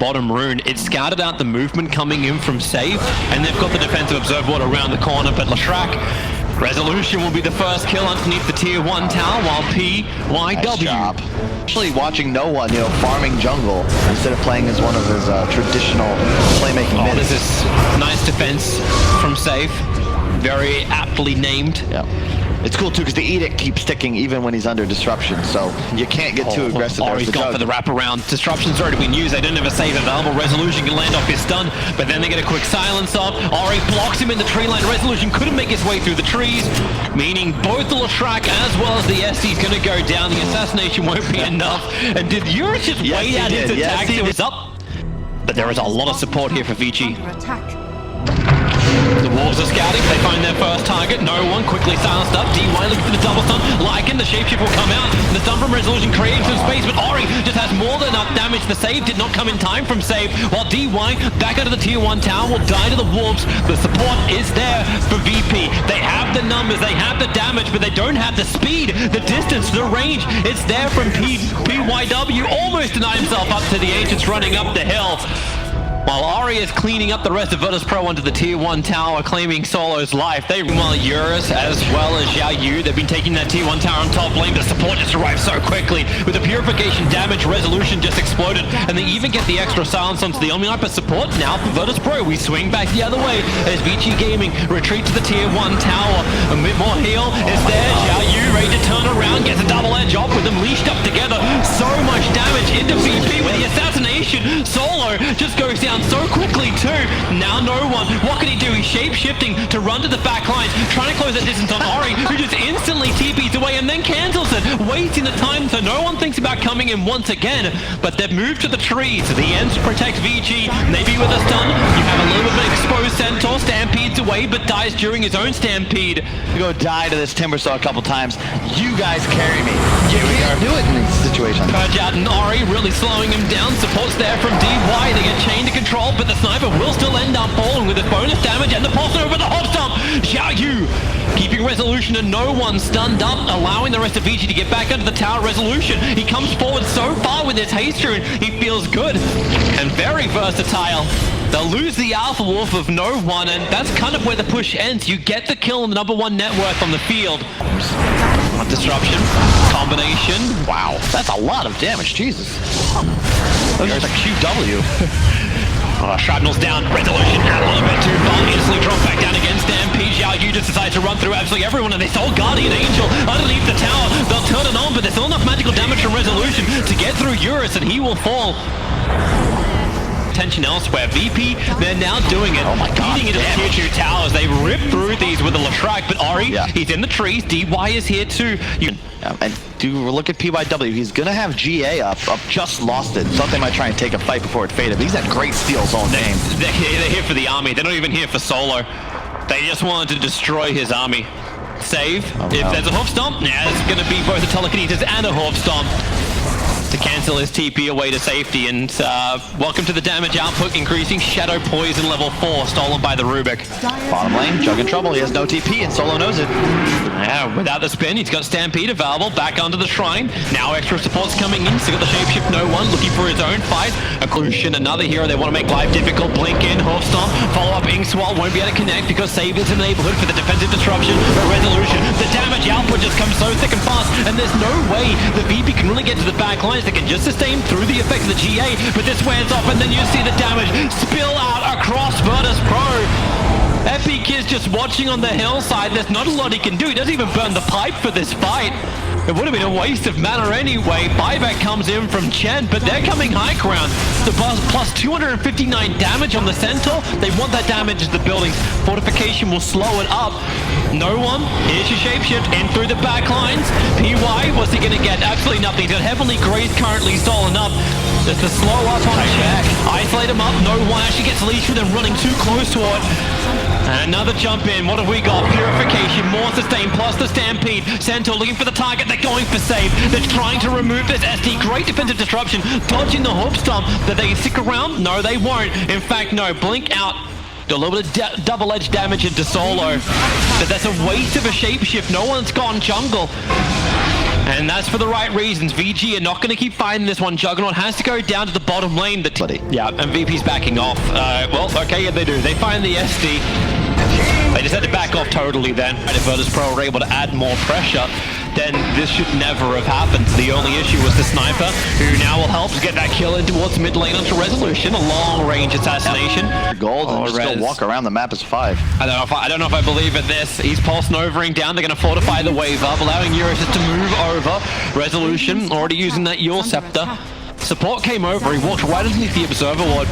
bottom rune. It scouted out the movement coming in from Save, and they've got the defensive observe ward around the corner, but Lashrak, Resolution will be the first kill underneath the tier 1 tower, while PYW. Actually watching no one, you know, farming jungle instead of playing as one of his traditional playmaking minutes. This is nice defense from Save. Very aptly named. Yeah. It's cool too because the edict keeps sticking even when he's under disruption, so you can't get too aggressive. He's gone for the wraparound. Disruption's already been used. They don't have a save available. Resolution can land off his stun, but then they get a quick silence off. Ori blocks him in the tree line. Resolution couldn't make his way through the trees, meaning both the Lashrak as well as the SD is going to go down. The assassination won't be enough. And did Eurus just wait out his attack? It was up, but there is a lot of support here for VICI. The Wolves are scouting, they find their first target, no one, quickly silenced up, DY looking for the double stun, Lycan, the shapeshift will come out, the stun from Resolution creating some space, but Ori just has more than enough damage. The save did not come in time from Save, while DY, back out of the tier 1 tower, will die to the Wolves. The support is there for VP. They have the numbers, they have the damage, but they don't have the speed, the distance, the range. It's there from PYW, almost denied himself up to the Ancients running up the hill. While Ori is cleaning up the rest of VIRTUS Pro onto the tier 1 tower, claiming Solo's life. While Eurus as well as Xiao Yu, they've been taking that tier 1 tower on top lane. The support just arrived so quickly. With the purification damage, Resolution just exploded, and they even get the extra silence onto the Omniper support. Now for VIRTUS Pro, we swing back the other way as VICI Gaming retreat to the tier 1 tower. A bit more heal is there. Xiao Yu ready to turn around, gets a double edge off with them leashed up together. So much damage into VP with the assassination. Solo just goes down so quickly too. Now no one. What can he do? He's shape-shifting to run to the back lines, trying to close that distance on Ori, who just instantly TPs away and then cancels it, wasting the time, so no one thinks about coming in once again. But they've moved to the trees. The Ents protect VG, maybe with a stun. You have a little bit of exposed Centaur, stampedes away, but dies during his own stampede. Go die to this Timbersaw a couple times. You guys carry me. You can't do it in these situations. Purge out and Ori really slowing him down. Support's there from DY. They get chained to control, but the sniper will still end up falling with his bonus damage and the pulse over the hop stomp. Xiao Yu keeping Resolution and no one stunned up, allowing the rest of VG to get back under the tower. Resolution, he comes forward so far with his haste rune. He feels good and very versatile. They'll lose the Alpha Wolf of no one, and that's kind of where the push ends. You get the kill on the #1 net worth on the field. Disruption, combination. Wow, that's a lot of damage, Jesus. There's a QW. Shrapnel's down, Resolution out a little bit too far, instantly dropped back down again. Stampede, Xiao Yu just decides to run through absolutely everyone, and they stole Guardian Angel underneath the tower. They'll turn it on, but there's still enough magical damage from Resolution to get through Eurus, and he will fall. Attention elsewhere. VP, they're now doing it. Oh my God, eating into the tier 2 towers. They rip through these with a Lashrak, but Ori, he's in the trees. DY is here too. And do look at PYW. He's gonna have GA up just lost it. Thought they might try and take a fight before it faded, but he's had great steals all game. They're here for the army. They're not even here for Solo. They just wanted to destroy his army. Save. If there's a hoof stomp, it's gonna be both a telekinesis and a hoof stomp to cancel his TP away to safety. And welcome to the damage output, increasing Shadow Poison level 4, stolen by the Rubik. Bottom lane, Jug in trouble. He has no TP, and Solo knows it. Yeah, without the spin, he's got Stampede available, back onto the shrine. Now extra support's coming in, still got the shapeshift, no one, looking for his own fight. Occlusion, another hero they want to make life difficult. Blink in, Hoof Stomp, follow up Inkswell, won't be able to connect because Save is in the neighborhood for the defensive disruption. But Resolution, the damage output just comes so thick and fast, and there's no way the VP can really get to the back lines. They can just sustain through the effects of the GA, but this wears off, and then you see the damage spill out across VIRTUS Pro. Epic is just watching on the hillside. There's not a lot he can do. He doesn't even burn the pipe for this fight. It would have been a waste of mana anyway. Buyback comes in from Chen, but they're coming high ground. The plus 259 damage on the Centaur. They want that damage as the buildings. Fortification will slow it up. No one. Here's your shapeshift in through the back lines. PY, what's he going to get? Absolutely nothing. He's got Heavenly Grace currently stolen up. There's the slow up on check. Isolate him up. No one actually gets leashed with him running too close to it. And another jump in. What have we got? Purification, more sustain, plus the Stampede. Centaur looking for the target. They're going for save. They're trying to remove this SD. Great defensive disruption. Dodging the hoof stomp. That they stick around? No, they won't. In fact, no. Blink out. A little bit of double-edged damage into Solo. But that's a waste of a shapeshift. No one's gone jungle. And that's for the right reasons. VG are not going to keep fighting this one. Juggernaut has to go down to the bottom lane. Yeah, and VP's backing off. Well, okay, yeah, they do. They find the SD. They just had to back off totally then. And if VIRTUS Pro were able to add more pressure, then this should never have happened. The only issue was the sniper, who now will help get that kill in towards mid lane onto Resolution. A long-range assassination. Gold and just go walk around the map as 5. I don't know if I believe in this. He's pulse novering down. They're going to fortify the wave up, allowing Eurus to move over. Resolution already using that Yule Scepter. Support came over. He walked right underneath the Observer Ward.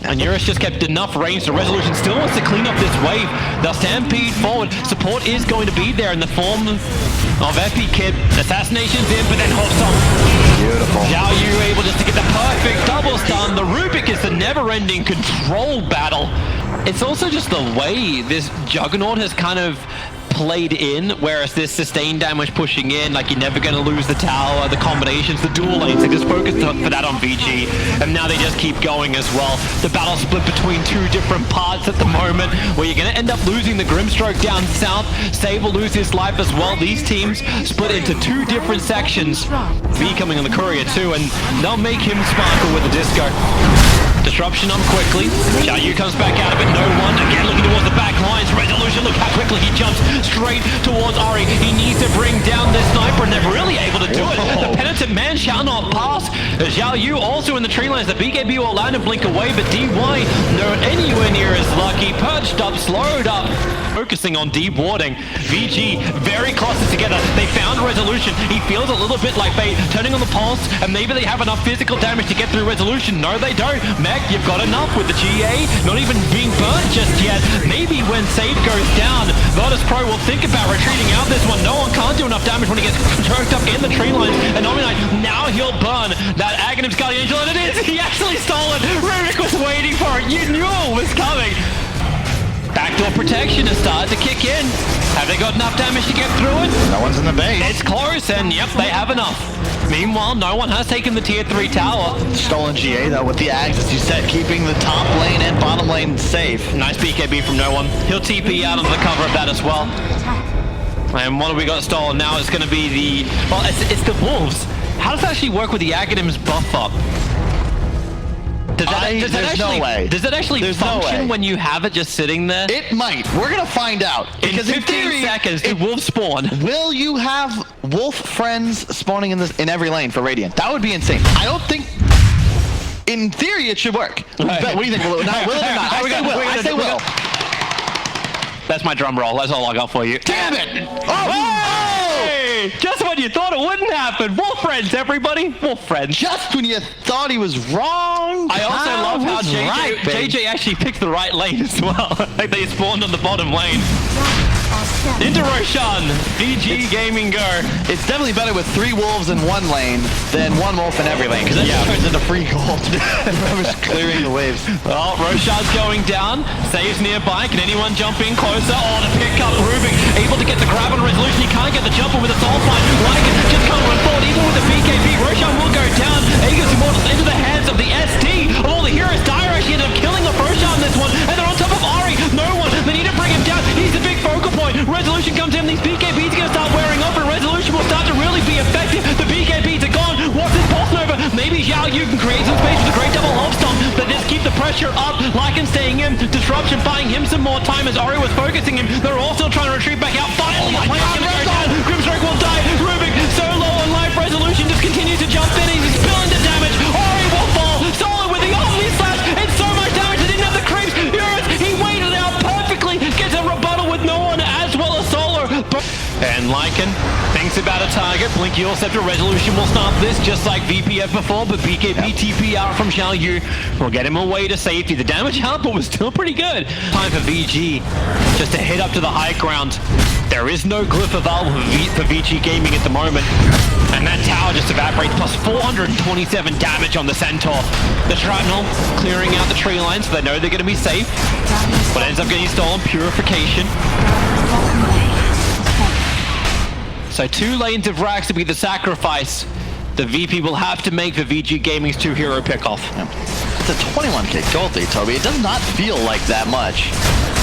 And Eurus just kept enough range. The Resolution still wants to clean up this wave. They'll stampede forward. Support is going to be there in the form of Epi Kid. Assassination's in, but then Hostile. Beautiful. Zhao Yu able just to get the perfect double stun. The Rubik is the never-ending control battle. It's also just the way this Juggernaut has kind of played in, whereas this sustained damage pushing in, like you're never going to lose the tower, the combinations, the dual lanes, they just focused for that on VG, and now they just keep going as well. The battle split between two different parts at the moment, where you're going to end up losing the Grimstroke down south. Save will lose his life as well. These teams split into two different sections. V coming on the courier too, and they'll make him sparkle with the disco. Disruption on quickly. Zhao Yu comes back out of it. No one. Again, looking towards the back lines. Resolution, look how quickly he jumps straight towards Ori. He needs to bring down this sniper, and they're really able to do it. The penitent man shall not pass. Zhao Yu also in the tree lines. The BKB will allow him to blink away, but DY not anywhere near as lucky. Perched up, slowed up. Focusing on dewarding. VG very close together. They found Resolution. He feels a little bit like bait. Turning on the pulse, and maybe they have enough physical damage to get through Resolution. No, they don't. Meg, you've got enough with the GA. Not even being burnt just yet. Maybe when Save goes down, VIRTUS Pro will think about retreating out this one. No one can't do enough damage when he gets choked up in the tree lines. And Omnite, now he'll burn that Aghanim's Guardian Angel, and it is! He actually stole it! Rubik was waiting for it! You knew it was coming! Backdoor protection has started to kick in. Have they got enough damage to get through it? No one's in the base. It's close, and yep, they have enough. Meanwhile, no one has taken the tier 3 tower. Stolen GA though with the Ags, as you said, keeping the top lane and bottom lane safe. Nice BKB from no one. He'll TP out under the cover of that as well. And what have we got stolen now? It's going to be the... Well, it's the Wolves. How does that actually work with the Aghanim's buff up? Does that actually function when you have it just sitting there? It might. We're going to find out. Because in 15 seconds, the wolves spawn. Will you have wolf friends spawning in every lane for Radiant? That would be insane. I don't think... In theory, it should work. Right. But what do you think? Will it not? Will it or not? I say will. That's my drum roll. That's all I got for you. Damn it! Oh! Just when you thought it wouldn't happen. Wolf friends, everybody. Wolf friends. Just when you thought he was wrong. I also love how JJ actually picked the right lane as well. Like they spawned on the bottom lane. Into Roshan, VG Gaming Go. It's definitely better with 3 wolves in one lane than 1 wolf in every lane, because that just turns into free gold. Whoever's clearing the waves. Well, Roshan's going down. Saves nearby. Can anyone jump in closer? Oh, the pick up. Rubik able to get the grab on Resolution. He can't get the jumper with a soul fight. Lycan just can't run forward, even with the BKB. Roshan will go down. Aegis Immortals into the hands of the ST. Of all the heroes, Dire actually ended up killing off Roshan this one. And they're on top of Ori. No one. They need to bring him down. He's the big focal point. Resolution comes in, these BKBs are going to start wearing off, and Resolution will start to really be effective. The BKBs are gone. What's this pulse nova? Maybe Zhao Yu can create some space with a great double hop stomp, but just keep the pressure up. Lycan staying in. Disruption buying him some more time as Ori was focusing him. They're all still trying to retreat back out. Finally, a player going to go down. Grimstroke will die. Rubik so low on life. Resolution just continues to jump in. He's spilling the damage. Ori will fall. Solo with the Omni Slash. It's so much damage. He didn't have the creeps. Eurus, he waited out perfectly. Gets a rebuttal with no one as well as Solar. And Lycan thinks about a target. Blink Yule Scepter. Resolution will stop this just like VPF before, but BKB TP out from Zhao Yu will get him away to safety. The damage output was still pretty good. Time for VG just to head up to the high ground. There is no glyph available for VG Gaming at the moment. And that tower just evaporates, plus 427 damage on the Centaur. The Shrapnel clearing out the tree line, so they know they're going to be safe. But ends up getting stolen. Purification. So 2 lanes of racks to be the sacrifice the VP will have to make for VG Gaming's 2-hero pickoff. It's a 21k gold lead, Toby. It does not feel like that much.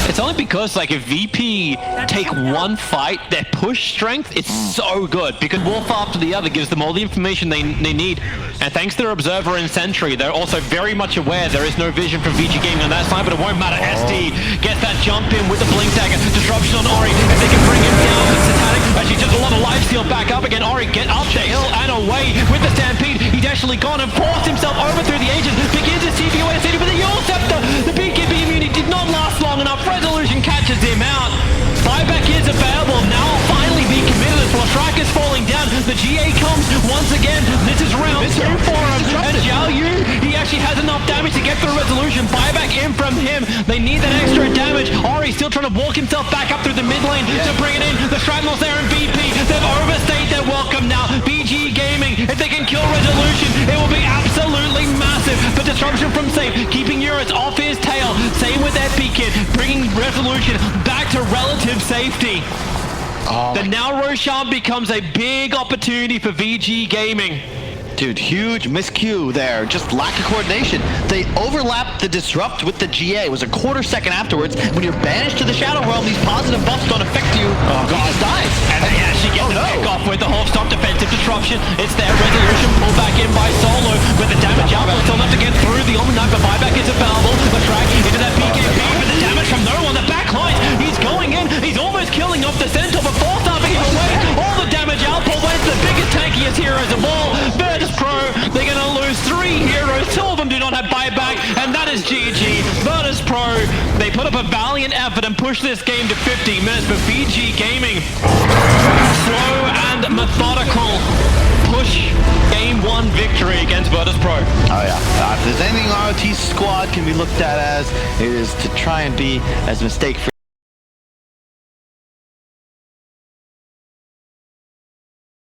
It's only because, like, if VP take one fight, their push strength is so good, because Wolf after the other gives them all the information they need. And thanks to their Observer and Sentry, they're also very much aware there is no vision from VG Gaming on that side, but it won't matter. SD gets that jump in with the Blink Dagger. Disruption on Ori. If they can bring him down, Satanic actually took a lot of lifesteal back up again. Ori, get up the hill and away with the Stampede. He's actually gone and forced himself over through the ages. Begins to CBOS City with a Yule Scepter. The BKB immunity did not last long enough. Resolution catches him out. Buyback is available. Now finally be committed as Lashrak is falling down. The GA comes once again. This is round 2 for him. And Zhao Yu, he actually has enough damage to get through Resolution. Buyback in from him. They need that extra damage. Ori still trying to walk himself back up through the mid lane to bring it in. The Shrapnel's there in BP. They've overstayed their welcome now. BG Gaming, if they can kill Resolution, it will be absolutely massive. But disruption from Safe, keeping Eurus off his tail. Same with Epi Kid, bringing Resolution back to relative safety. The now Roshan becomes a big opportunity for VG Gaming. Dude, huge miscue there. Just lack of coordination. They overlapped the disrupt with the GA. It was a quarter second afterwards. When you're banished to the Shadow Realm, these positive buffs don't affect you. Oh, God. He just dies. And they actually get the pick off with the half-stop defensive disruption. It's their Resolution pulled back in by Solo, with the damage output still enough to get through. The Omni-Knife, but buyback is available. The track into that BKB, but the damage from no one. The backline, he's going in. He's almost killing off the Centaur before starting him away. All the damage output went to the biggest, tankiest heroes of all. VIRTUS Pro, they're going to lose 3 heroes. 2 of them do not have buyback, and that is GG. VIRTUS Pro, they put up a valiant effort and pushed this game to 15 minutes, but VG Gaming, slow and methodical, push game 1 victory against VIRTUS Pro. Oh yeah, if there's anything ROT's squad can be looked at as, it is to try and be as mistake-free